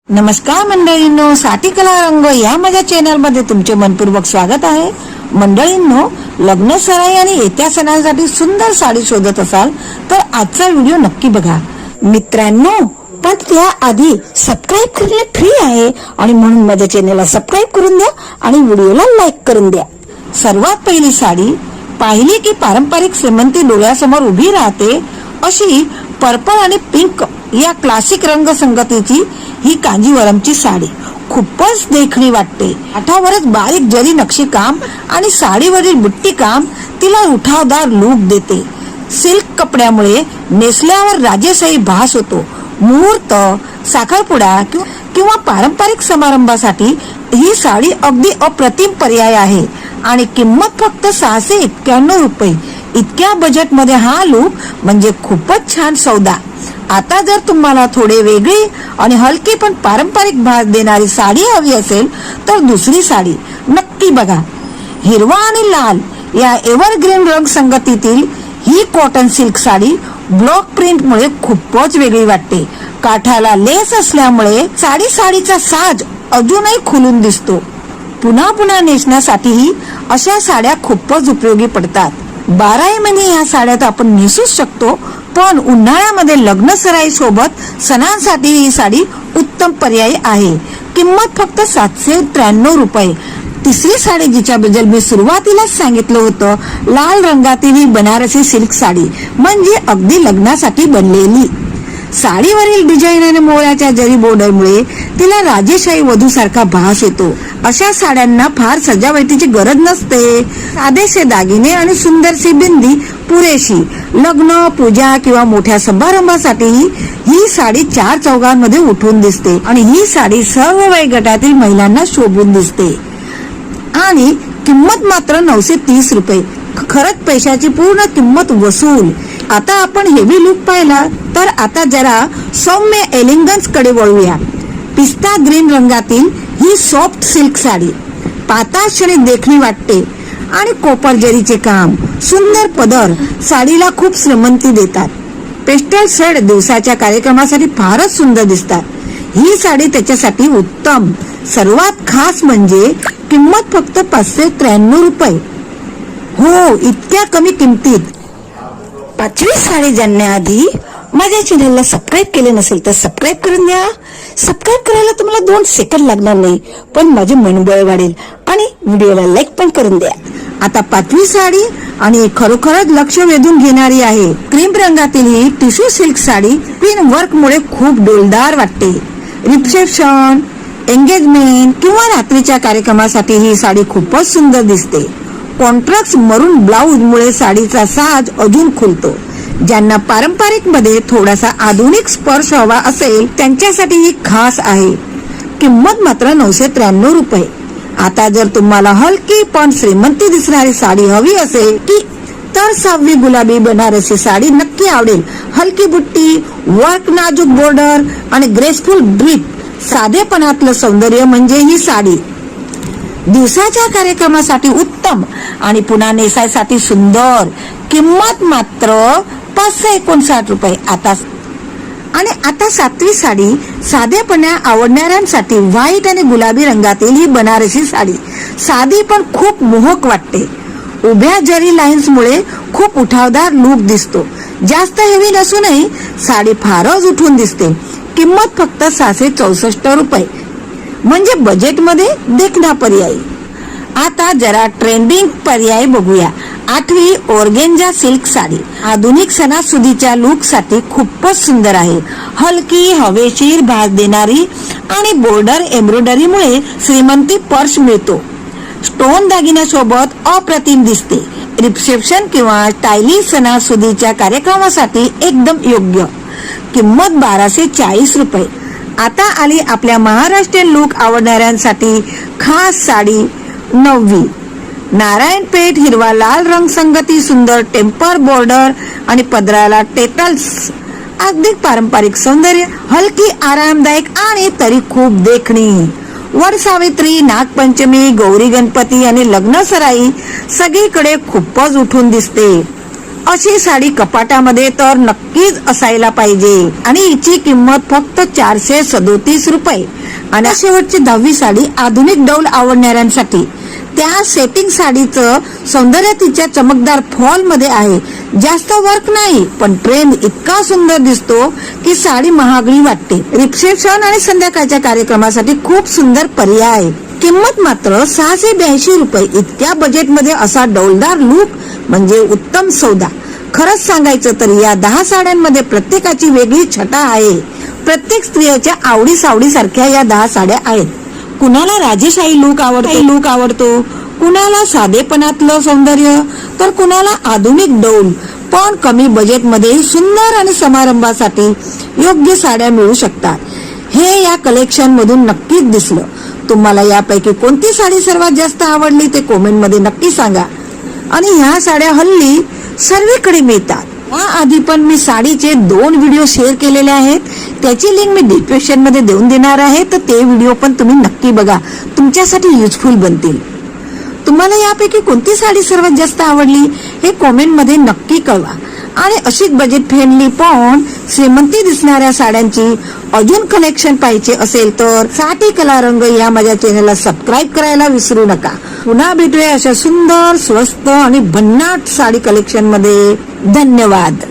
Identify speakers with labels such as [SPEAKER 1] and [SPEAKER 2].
[SPEAKER 1] नमस्कार मंडळींनो, साटी कला रंग या माझ्या चॅनल मध्ये तुमचे मनपूर्वक स्वागत आहे। मंडळींनो, लग्न सराई आणि येत्या सणांसाठी सुंदर साडी शोधत असाल तर आजचा व्हिडिओ नक्की बघा मित्रांनो। पण त्या आधी सबस्क्राइब करणे फ्री आहे आणि म्हणून माझ्या चॅनलला सबस्क्राइब करून द्या आणि व्हिडिओला लाईक करून द्या। सर्वात पहिली साडी पाहिली की पारंपरिक श्रीमंती डोळ्यासमोर उभी राहते अशी पर्पल आणि पिंक या क्लासिक रंग संगतीची ही कांजीवरमची साडी खूपच देखणी वाटते। काठावरच बारीक जरी नक्षी काम आणि साडीवरील बुट्टी काम तिला उठावदार लूक देते। सिल्क कपड्यामुळे नेसल्यावर राजेशाही भास होतो। मुहूर्त, साखरपुडा किंवा पारंपरिक समारंभासाठी ही साडी अगदी अप्रतिम पर्याय आहे आणि किंमत फक्त 691 रुपये। इतक्या बजेट मध्ये हा लूक म्हणजे खूपच छान सौदा। आता जर तुम्हाला थोडे वेगळी आणि हलकी पण पारंपरिक भास देणारी साडी हवी असेल तर दुसरी साडी नक्की बघा। हिरवा आणि लाल या एव्हरग्रीन रंग संगतीतील ही cotton silk sari block print मुळे खूपच वेगळी वाटते। काठाला लेस असल्यामुळे साडीचा साज अजूनही खुलून दिसतो। पुन्हा पुन्हा नेसण्यासाठीही अशा साड्या खूपच उपयोगी पडतात। 12 महिने या साड्या आपण नेसूच शकतो, पण उन्हाळ्यामध्ये लग्न सराई सोबत सणांसाठी ही साडी उत्तम पर्याय आहे। किंमत फक्त 793 रुपये। तिसरी साडी जिच्याबद्दल मी सुरुवातीलाच सांगितलं होतं, लाल रंगातील ही बनारसी सिल्क साडी म्हणजे अगदी लग्नासाठी बनलेली। साडीवरील डिझाईन आणि मोळ्याच्या जरी बॉर्डरमुळे तिला राजेशाही वधूसारखा भास येतो। अशा साड्यांना फार सजावटीची गरज नसते। साधेसे दागिने आणि सुंदरशी बिंदी पुरेशी। लग्न, पूजा किंवा मोठ्या समारंभासाठी ही साडी 4 चौघांमध्ये उठून दिसते आणि ही साडी सर्व वयोगटातील महिलांना शोभून दिसते आणि किंमत मात्र 930 रुपये। खरंच पैशाची पूर्ण किंमत वसूल। आता आपण हेवी लुक पाहिला तर आता जरा सौम्य एलिगन्स कडे वळूया। पिस्ता ग्रीन रंगातील ही सॉफ्ट सिल्क साडी पाताश आणि देखणी वाटते आणि कोपर जरीचे काम, सुंदर पदर साडीला खूप श्रीमंती देतात। पेस्टल शेड दिवसाच्या कार्यक्रमासाठी फारच सुंदर दिसतात। ही साडी त्याच्यासाठी उत्तम। सर्वात खास म्हणजे किंमत फक्त 593 रुपये। हो, इतक्या कमी किमतीत। पाचवी साडी जाणण्याआधी माझ्या चॅनलला सबस्क्राइब केले नसेल तर सबस्क्राइब करून द्या। सबस्क्राइब करायला तुम्हाला 2 सेकंद लागणार नाही, पण माझे मनबळ वाढेल आणि व्हिडिओला लाईक पण करून द्या। आता 5वी साडी आणि खरोखरच लक्ष वेधून घेणारी आहे। क्रीम रंगातील ही tissue silk sari pin work मुळे खूप डोलदार वाटते। रिसेप्शन, एंगेजमेंट किंवा रात्रीच्या कार्यक्रमासाठी ही साडी खूपच सुंदर दिसते। कॉन्ट्रास्ट मरून ब्लाउज मुळे साडीचा साज अजून खुलतो। ज्यांना पारंपरिक मध्ये थोडासा आधुनिक स्पर्श हवा असेल त्यांच्यासाठी ही खास आहे। किंमत मात्र 993 रुपये। आता जर तुम्हाला हलकी पण श्रीमंती दिसणारी साडी हवी असेल तर 6वी गुलाबी बनारसी साडी नक्की आवडेल। हलकी बुट्टी, वर्क, नाजूक बॉर्डर आणि ग्रेसफुल ड्रिप, साधेपणातलं सौंदर्य म्हणजे ही साडी। दिवसाच्या कार्यक्रमासाठी उत्तम आणि पुन्हा नेसायसाठी सुंदर। किंमत मात्र 559 रुपये। आता 7वी साडी साधेपणा आवडणाऱ्यांसाठी व्हाईट आणि गुलाबी रंगातील ही बनारसी साडी साधी पण खूप मोहक वाटते। उभ्या जरी लाईन्स मुळे खूप उठावदार लूक दिसतो। जास्त हेवी नसूनही साडी फारच उठून दिसते। किंमत फक्त 664 रुपये म्हणजे बजेट मध्ये देखणा पर्याय। आता जरा ट्रेंडिंग पर्याय बघूया। 8वी ऑर्गेन्जा सिल्क साडी आधुनिक सणासुदीच्या लुक साठी खूपच सुंदर आहे। हलकी हवेशीर भास देणारी आणि बॉर्डर एम्ब्रॉयडरी मुळे श्रीमंती पर्स मिळतो। स्टोन दागिन्यासोबत अप्रतिम दिसते। रिसेप्शन किंवा स्टायलिश सणासुदीच्या कार्यक्रमासाठी एकदम योग्य। किंमत 1240 रुपये। आता आली आपल्या महाराष्ट्रीयन लुक आवडणाऱ्यांसाठी खास साडी 9वी। नारायणपेठ हिरवा लाल रंग संगती, सुंदर टेम्पर बॉर्डर आणि पदराला टेटल्स, अगदी पारंपरिक सौंदर्य, हलकी आरामदायक आणि तरी खूप देखणी। वर सावित्री, नागपंचमी, गौरी गणपती आणि लग्न सराई सगळीकडे खूपच उठून दिसते। अशी साडी कपाटामध्ये तर नक्कीच असायला पाहिजे आणि हिची किंमत फक्त 437 रुपये। आणि शेवटची 10वी साडी आधुनिक डौल आवडणाऱ्यांसाठी. त्या सेटिंग साडीचं सौंदर्य तिच्या चमकदार फॉल मध्ये आहे. जास्त वर्क नाही, पण ट्रेंड इतका सुंदर दिसतो की साडी महागडी वाटते. रिसेप्शन आणि संध्याकाळच्या कार्यक्रमासाठी खूप सुंदर पर्याय आहे. किंमत मात्र 682 रुपये. इतक्या बजेटमध्ये असा डौलदार लुक म्हणजे उत्तम सौदा. खरंच सांगायचं तर या 10 साड्यांमध्ये प्रत्येकाची वेगळी छटा आहे. प्रत्येक स्त्रियाच्या आवडीसावडीसारख्या या 10 साड्या आहेत. कुणाला राजेशाही लुक आवडतो, कुणाला साधेपणातलं सौंदर्य, तर कुणाला आधुनिक डौल पण कमी बजेटमध्ये सुंदर आणि समारंभासाठी योग्य साड्या मिळू शकतात. हे या कलेक्शन मधून नक्कीच दिसलं. तुम्हाला यापैकी कोणती साडी सर्वात जास्त आवडली ते कमेंट मध्ये नक्की सांगा. आणि ह्या साड्या हल्ली सर्वीकडे मिळतात. आधी पण मी साडीचे 2 व्हिडिओ शेअर केलेले आहेत. त्याची लिंक मी डिस्क्रिप्शन मध्ये देऊन देणार आहे, तर ते व्हिडिओ पण तुम्ही नक्की बघा, तुमच्यासाठी युजफुल बनतील. तुम्हाला यापैकी कोणती साडी सर्वात जास्त आवडली हे कमेंट मध्ये नक्की कळवा. आणि अशीच बजेट फ्रेंडली पण श्रीमंती दिसणाऱ्या साड्यांची अजून कलेक्शन पाहिजे असेल तर साठी कला रंग या माझ्या चॅनलला सबस्क्राईब करायला विसरू नका. पुन्हा भेटूया अशा सुंदर, स्वस्त आणि भन्नाट साडी कलेक्शन मध्ये. धन्यवाद.